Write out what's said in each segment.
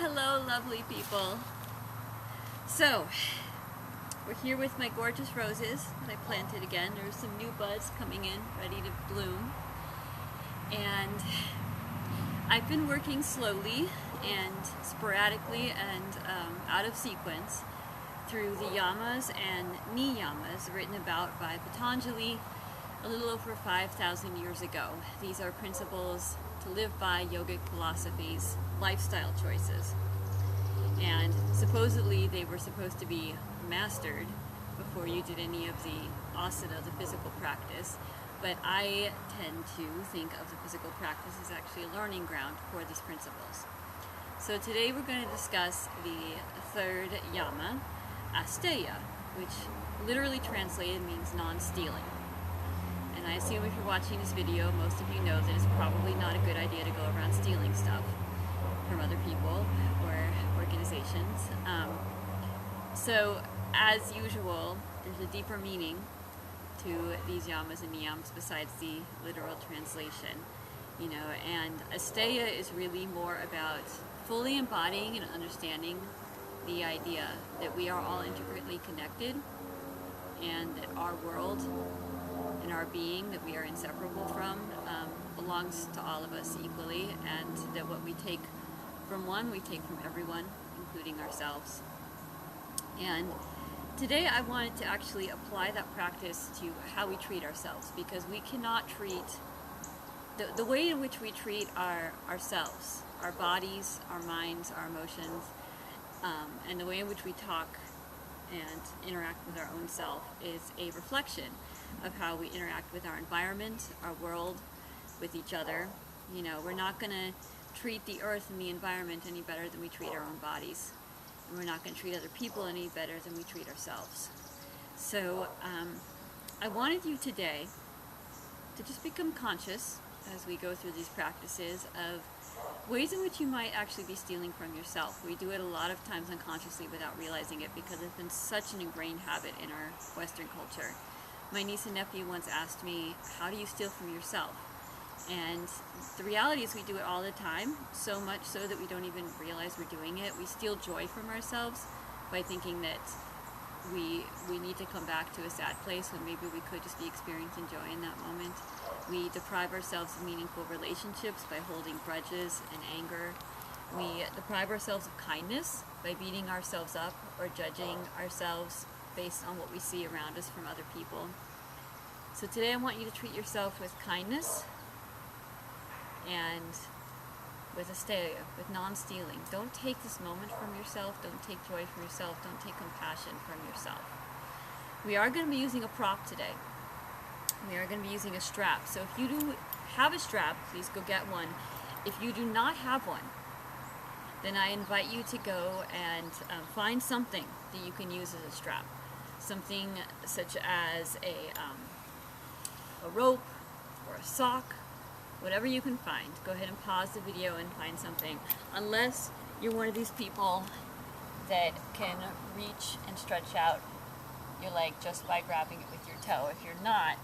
Hello, lovely people. So, we're here with my gorgeous roses that I planted again. There's some new buds coming in, ready to bloom. And I've been working slowly and sporadically and out of sequence through the yamas and niyamas written about by Patanjali a little over 5,000 years ago. These are principles to live by, yogic philosophies, lifestyle choices. And supposedly they were supposed to be mastered before you did any of the asana, the physical practice. But I tend to think of the physical practice as actually a learning ground for these principles. So today we're going to discuss the third yama, ASTEYA, which literally translated means non-stealing. And I assume if you're watching this video, most of you know that it's probably not a good idea to go around stealing stuff from other people or organizations. So, as usual, there's a deeper meaning to these yamas and niyamas besides the literal translation, and ASTEYA is really more about fully embodying and understanding the idea that we are all intricately connected and that our world and our being that we are inseparable from belongs to all of us equally, and that what we take from one, we take from everyone, including ourselves. And today I wanted to actually apply that practice to how we treat ourselves, because we cannot treat the way in which we treat ourselves, our bodies, our minds, our emotions, and the way in which we talk and interact with our own self is a reflection of how we interact with our environment, our world, with each other. We're not going to treat the earth and the environment any better than we treat our own bodies. And we're not going to treat other people any better than we treat ourselves. So I wanted you today to just become conscious as we go through these practices of ways in which you might actually be stealing from yourself. We do it a lot of times unconsciously without realizing it, because it's been such an ingrained habit in our Western culture. My niece and nephew once asked me, how do you steal from yourself? And the reality is we do it all the time, so much so that we don't even realize we're doing it. We steal joy from ourselves by thinking that we need to come back to a sad place when maybe we could just be experiencing joy in that moment. We deprive ourselves of meaningful relationships by holding grudges and anger. We deprive ourselves of kindness by beating ourselves up or judging ourselves based on what we see around us from other people. So today I want you to treat yourself with kindness and with ASTEYA, with non-stealing. Don't take this moment from yourself. Don't take joy from yourself. Don't take compassion from yourself. We are going to be using a prop today. We are going to be using a strap. So if you do have a strap, please go get one. If you do not have one, then I invite you to go and find something that you can use as a strap. Something such as a rope or a sock, whatever you can find. Go ahead and pause the video and find something. Unless you're one of these people that can reach and stretch out your leg just by grabbing it with your toe. If you're not,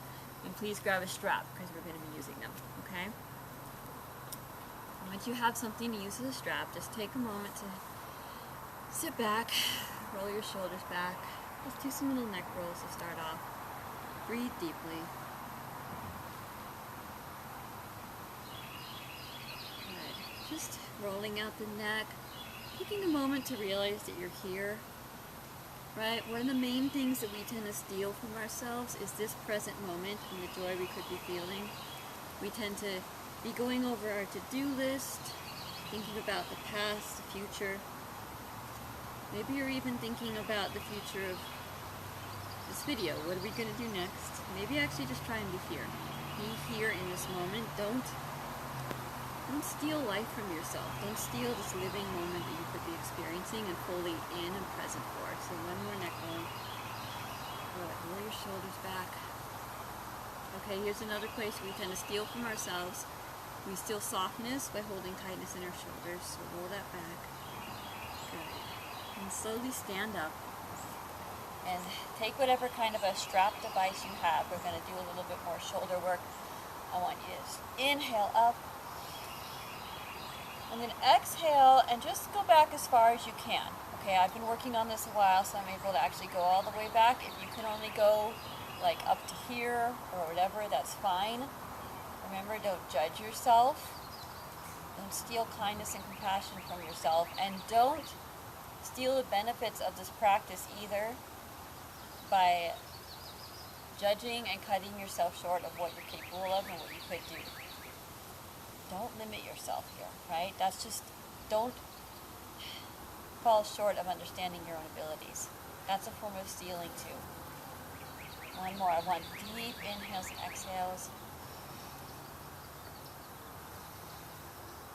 then please grab a strap, because we're going to be using them, okay? Once you have something to use as a strap, just take a moment to sit back, roll your shoulders back. Let's do some little neck rolls to start off. Breathe deeply. Good. Just rolling out the neck, taking a moment to realize that you're here. Right? One of the main things that we tend to steal from ourselves is this present moment and the joy we could be feeling. We tend to be going over our to-do list, thinking about the past, the future. Maybe you're even thinking about the future of this video. What are we going to do next? Maybe actually just try and be here. Be here in this moment. Don't steal life from yourself. Don't steal this living moment that you could be experiencing and fully in and present for. So one more neck roll. Good. Roll your shoulders back. Okay, here's another place we tend to steal from ourselves. We steal softness by holding tightness in our shoulders. So roll that back. Good. And slowly stand up. And take whatever kind of a strap device you have. We're going to do a little bit more shoulder work. I want you to just inhale up. And then exhale and just go back as far as you can. Okay, I've been working on this a while, so I'm able to actually go all the way back. If you can only go like up to here or whatever, that's fine. Remember, don't judge yourself. Don't steal kindness and compassion from yourself. And don't steal the benefits of this practice either by judging and cutting yourself short of what you're capable of and what you could do. Don't limit yourself here, right? That's just, don't fall short of understanding your own abilities. That's a form of stealing too. One more. I want deep inhales and exhales.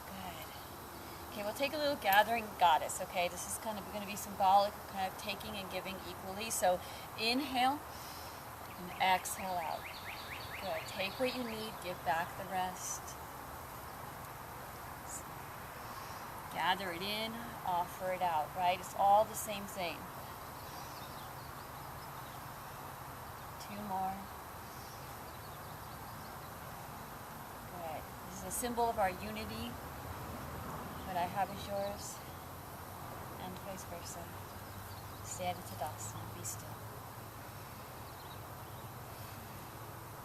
Good. Okay, we'll take a little gathering goddess, okay? This is kind of going to be symbolic, kind of taking and giving equally. So inhale and exhale out. Good. Take what you need, give back the rest. Gather it in, offer it out, right? It's all the same thing. 2 more. Good. This is a symbol of our unity. What I have is yours, and vice versa. Stand in Tadasana, be still.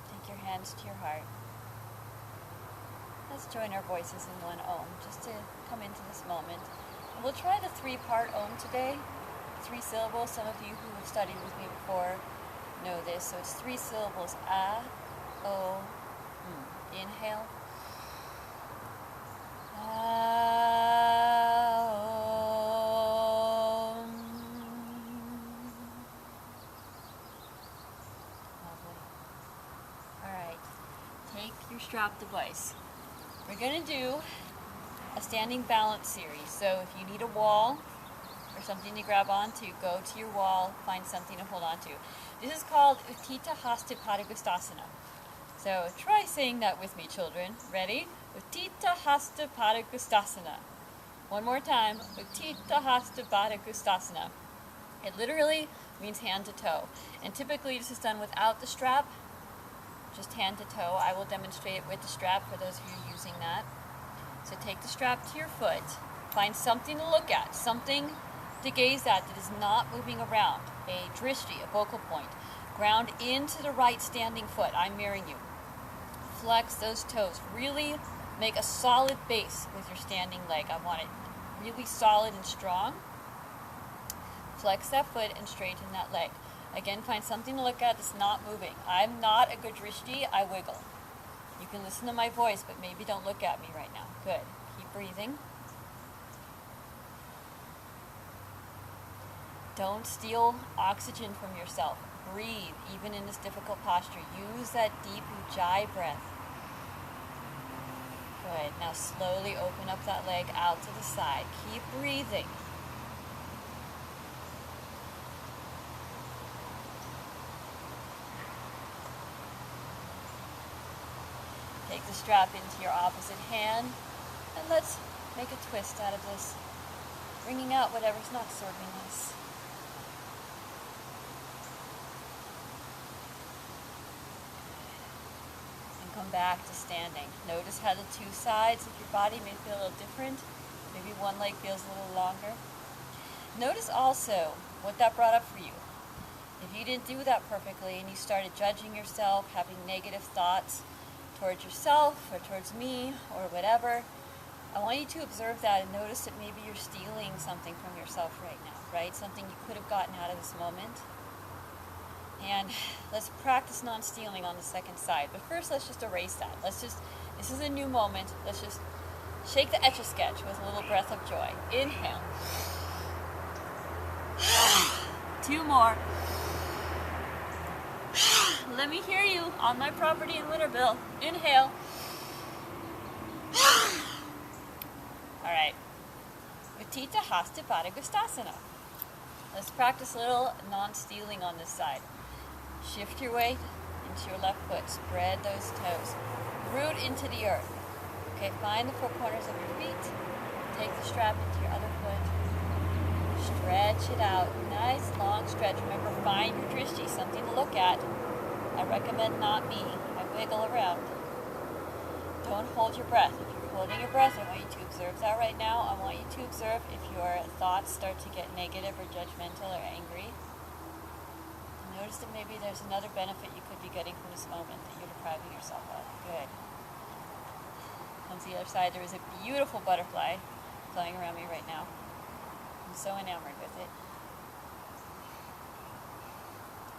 Take your hands to your heart. Let's join our voices in one Om, just to come into this moment. And we'll try the 3-part Om today. 3 syllables. Some of you who have studied with me before know this. So it's 3 syllables. A, O, M. Inhale. Take your strap device. We're going to do a standing balance series. So if you need a wall or something to grab onto, go to your wall, find something to hold onto. This is called Utthita Hasta Padangusthasana. So try saying that with me, children. Ready? Utthita Hasta Padangusthasana. One more time. Utthita Hasta Padangusthasana. It literally means hand to toe. And typically this is done without the strap. Just hand to toe. I will demonstrate it with the strap for those of you using that. So take the strap to your foot. Find something to look at, something to gaze at that is not moving around. A drishti, a focal point. Ground into the right standing foot. I'm mirroring you. Flex those toes. Really make a solid base with your standing leg. I want it really solid and strong. Flex that foot and straighten that leg. Again, find something to look at that's not moving. I'm not a good drishti, I wiggle. You can listen to my voice, but maybe don't look at me right now. Good. Keep breathing. Don't steal oxygen from yourself. Breathe, even in this difficult posture. Use that deep ujjayi breath. Good. Now slowly open up that leg out to the side. Keep breathing. Take the strap into your opposite hand, and let's make a twist out of this, bringing out whatever's not serving us. And come back to standing. Notice how the 2 sides of your body may feel a little different. Maybe one leg feels a little longer. Notice also what that brought up for you. If you didn't do that perfectly and you started judging yourself, having negative thoughts towards yourself or towards me or whatever, I want you to observe that and notice that maybe you're stealing something from yourself right now, right? Something you could have gotten out of this moment. And let's practice non-stealing on the second side. But first, let's just erase that. This is a new moment. Let's just shake the Etch-a-Sketch with a little breath of joy. Inhale. 2 more. Let me hear you on my property in Winterville. Inhale. Alright. Utthita Hasta Padangusthasana. Let's practice a little non-stealing on this side. Shift your weight into your left foot. Spread those toes. Root into the earth. Okay, find the 4 corners of your feet. Take the strap into your other foot. Stretch it out. Nice long stretch. Remember, find your drishti, something to look at. I recommend not me. I wiggle around. Don't hold your breath. If you're holding your breath. I want you to observe that right now. I want you to observe if your thoughts start to get negative or judgmental or angry. Notice that maybe there's another benefit you could be getting from this moment that you're depriving yourself of. Good. On the other side, there is a beautiful butterfly flying around me right now. I'm so enamored with it.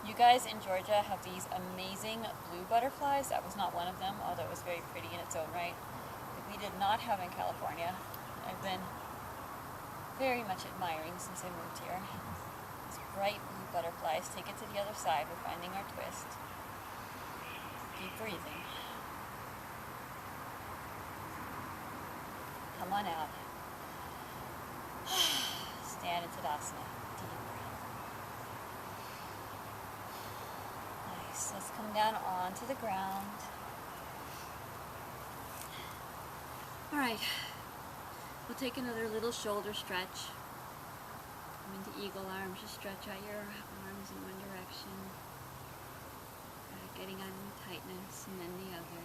You guys in Georgia have these amazing blue butterflies. That was not one of them, although it was very pretty in its own right. That we did not have in California. I've been very much admiring since I moved here. These bright blue butterflies. Take it to the other side. We're finding our twist. Keep breathing. Come on out. Stand in Tadasana. Deep breath. Nice. Let's come down onto the ground. Alright. We'll take another little shoulder stretch. Come into eagle arms. Just stretch out your arms in one direction. Getting on tightness and then the other.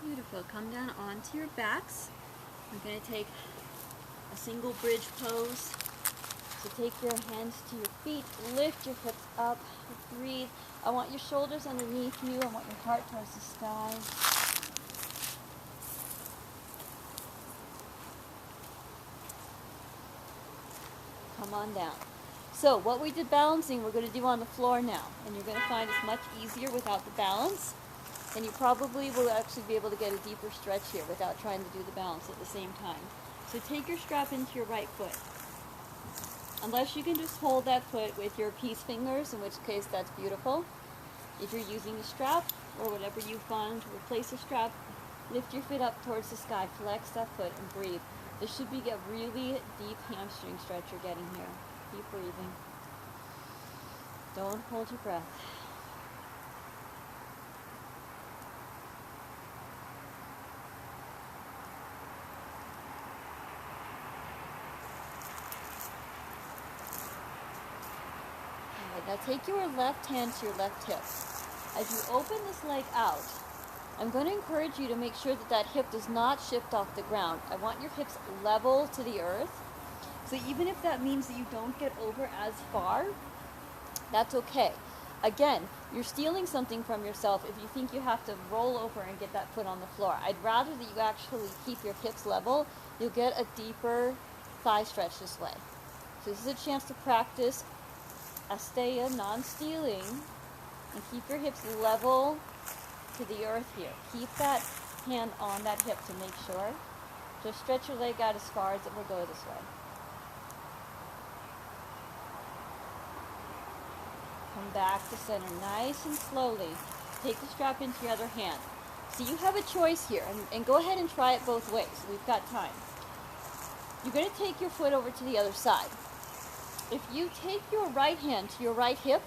Beautiful. Come down onto your backs. We're going to take a single bridge pose. So take your hands to your feet, lift your hips up, breathe. I want your shoulders underneath you. I want your heart towards the sky. Come on down. So what we did balancing, we're going to do on the floor now. And you're going to find it's much easier without the balance. And you probably will actually be able to get a deeper stretch here without trying to do the balance at the same time. So take your strap into your right foot. Unless you can just hold that foot with your peace fingers, in which case that's beautiful. If you're using a strap or whatever you find to replace a strap, lift your foot up towards the sky, flex that foot and breathe. This should be a really deep hamstring stretch you're getting here. Keep breathing. Don't hold your breath. Now take your left hand to your left hip. As you open this leg out, I'm going to encourage you to make sure that that hip does not shift off the ground. I want your hips level to the earth. So even if that means that you don't get over as far, that's okay. Again, you're stealing something from yourself if you think you have to roll over and get that foot on the floor. I'd rather that you actually keep your hips level. You'll get a deeper thigh stretch this way. So this is a chance to practice ASTEYA, non-stealing, and keep your hips level to the earth here. Keep that hand on that hip to make sure. Just stretch your leg out as far as it will go this way. Come back to center nice and slowly. Take the strap into your other hand. So you have a choice here, and go ahead and try it both ways. We've got time. You're going to take your foot over to the other side. If you take your right hand to your right hip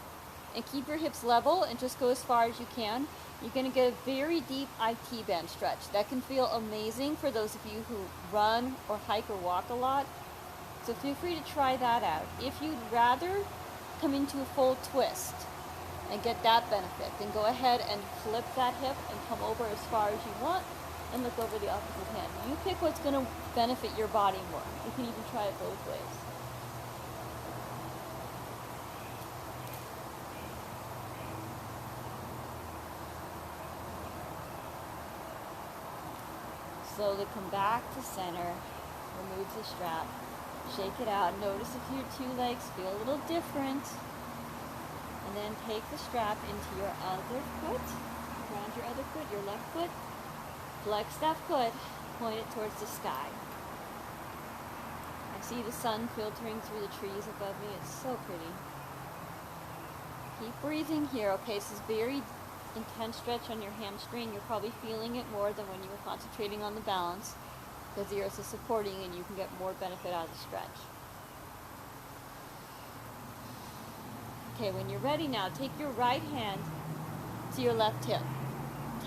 and keep your hips level and just go as far as you can, you're going to get a very deep IT band stretch. That can feel amazing for those of you who run or hike or walk a lot. So feel free to try that out. If you'd rather come into a full twist and get that benefit, then go ahead and flip that hip and come over as far as you want and look over the opposite hand. You pick what's going to benefit your body more. You can even try it both ways. Slowly come back to center, remove the strap, shake it out. Notice if your two legs feel a little different. And then take the strap into your other foot, around your other foot, your left foot. Flex that foot, point it towards the sky. I see the sun filtering through the trees above me. It's so pretty. Keep breathing here. Okay, this is very intense stretch on your hamstring. You're probably feeling it more than when you were concentrating on the balance, because the earth is supporting and you can get more benefit out of the stretch. Okay, when you're ready now, take your right hand to your left hip.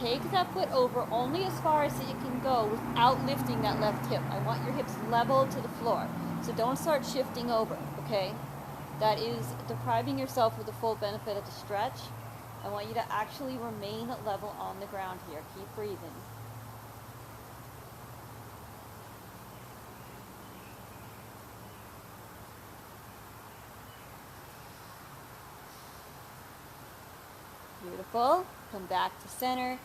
Take that foot over only as far as it can go without lifting that left hip. I want your hips level to the floor. So don't start shifting over, okay? That is depriving yourself of the full benefit of the stretch. I want you to actually remain level on the ground here. Keep breathing. Beautiful. Come back to center.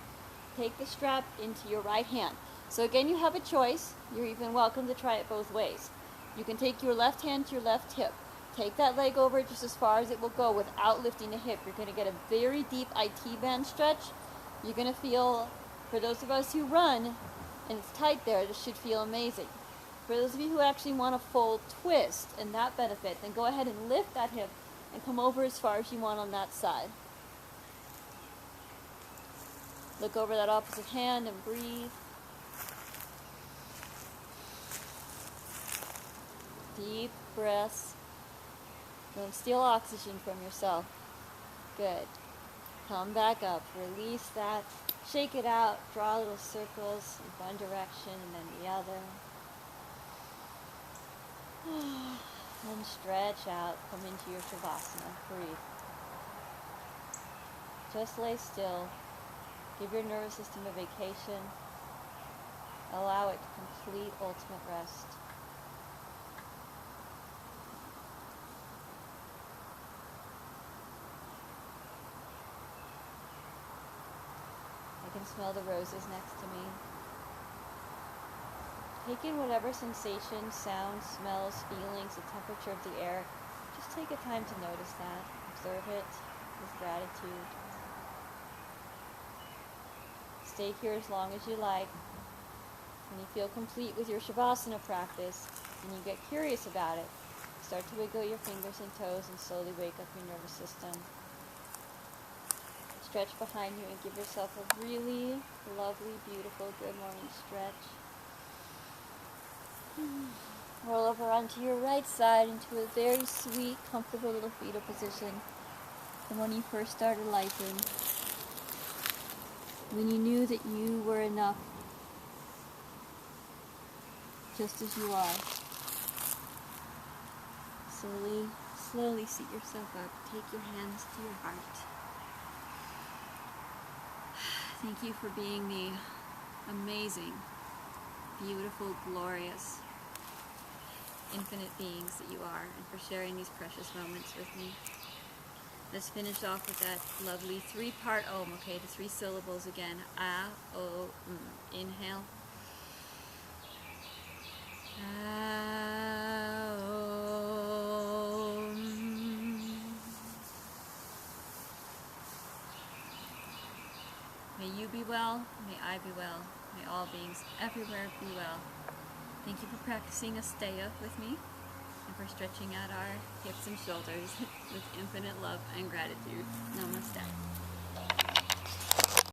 Take the strap into your right hand. So again, you have a choice. You're even welcome to try it both ways. You can take your left hand to your left hip. Take that leg over just as far as it will go without lifting the hip. You're going to get a very deep IT band stretch. You're going to feel, for those of us who run and it's tight there, this should feel amazing. For those of you who actually want a full twist and that benefit, then go ahead and lift that hip and come over as far as you want on that side. Look over that opposite hand and breathe. Deep breaths. Don't steal oxygen from yourself. Good. Come back up. Release that. Shake it out. Draw little circles in one direction and then the other. And stretch out. Come into your Shavasana. Breathe. Just lay still. Give your nervous system a vacation. Allow it to complete ultimate rest. I can smell the roses next to me. Take in whatever sensations, sounds, smells, feelings, the temperature of the air. Just take a time to notice that. Observe it with gratitude. Stay here as long as you like. When you feel complete with your Shavasana practice and you get curious about it, start to wiggle your fingers and toes and slowly wake up your nervous system. Stretch behind you and give yourself a really lovely, beautiful good morning stretch. Roll over onto your right side into a very sweet, comfortable little fetal position from when you first started life in. When you knew that you were enough, just as you are. Slowly seat yourself up. Take your hands to your heart. Thank you for being the amazing, beautiful, glorious, infinite beings that you are, and for sharing these precious moments with me. Let's finish off with that lovely three-part Om, okay? The 3 syllables again. A, O, M. Inhale. A, Om. May you be well, may I be well, may all beings everywhere be well. Thank you for practicing ASTEYA with me, and for stretching out our hips and shoulders with infinite love and gratitude. Namaste.